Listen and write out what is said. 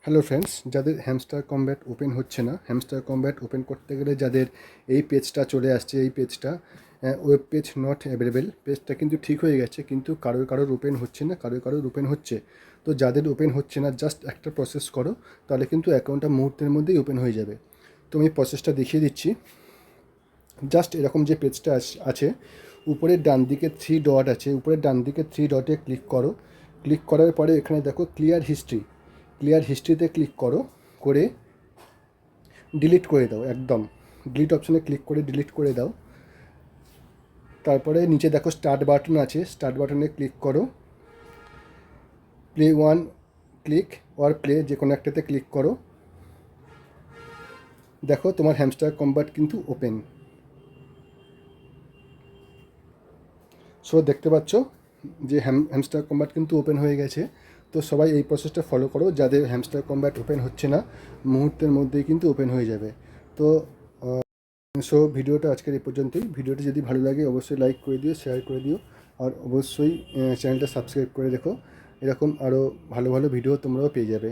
Hello friends, যাদের hamster combat open হচ্ছে না, হ্যামস্টার কম্ব্যাট ওপেন করতে গেলে যাদের এই পেজটা চলে আসছে, এই পেজটা ওয়েব পেজ নট অ্যাভেলেবেল, পেজটা কিন্তু ঠিক হয়ে গেছে, কিন্তু কারোর ওপেন হচ্ছে না, কারোর ওপেন হচ্ছে। তো যাদের ওপেন হচ্ছে না, জাস্ট একটা প্রসেস করো, তাহলে কিন্তু অ্যাকাউন্টটা মুহূর্তের মধ্যেই ওপেন হয়ে যাবে। তো আমি প্রসেসটা দেখিয়ে দিচ্ছি। জাস্ট এরকম যে পেজটা আছে, উপরের ডান দিকে থ্রি ডট আছে, উপরের ডান দিকে থ্রি ডটে ক্লিক করো। ক্লিক করার পরে এখানে দেখো ক্লিয়ার হিস্ট্রিতে ক্লিক করো, করে ডিলিট করে দাও। একদম ডিলিট অপশানে ক্লিক করে ডিলিট করে দাও। তারপরে নিচে দেখো স্টার্ট বাটন আছে, স্টার্ট বাটনে ক্লিক করো। Play one click or play, যে কোনো একটাতে ক্লিক করো। দেখো তোমার হ্যামস্টার কম্বাট কিন্তু ওপেন। সো দেখতে পাচ্ছ যে হ্যামস্টার কম্বাট কিন্তু ওপেন হয়ে গেছে। তো সবাই এই প্রসেসটা ফলো করো, যাদের হ্যামস্টার কম্বাট ওপেন হচ্ছে না, মুহূর্তের মধ্যেই কিন্তু ওপেন হয়ে যাবে। তো সো ভিডিওটা আজকের এই পর্যন্তই। ভিডিওটি যদি ভালো লাগে অবশ্যই লাইক করে দিও, শেয়ার করে দিও, আর অবশ্যই চ্যানেলটা সাবস্ক্রাইব করে রেখো। এরকম আরও ভালো ভালো ভিডিও তোমরাও পেয়ে যাবে।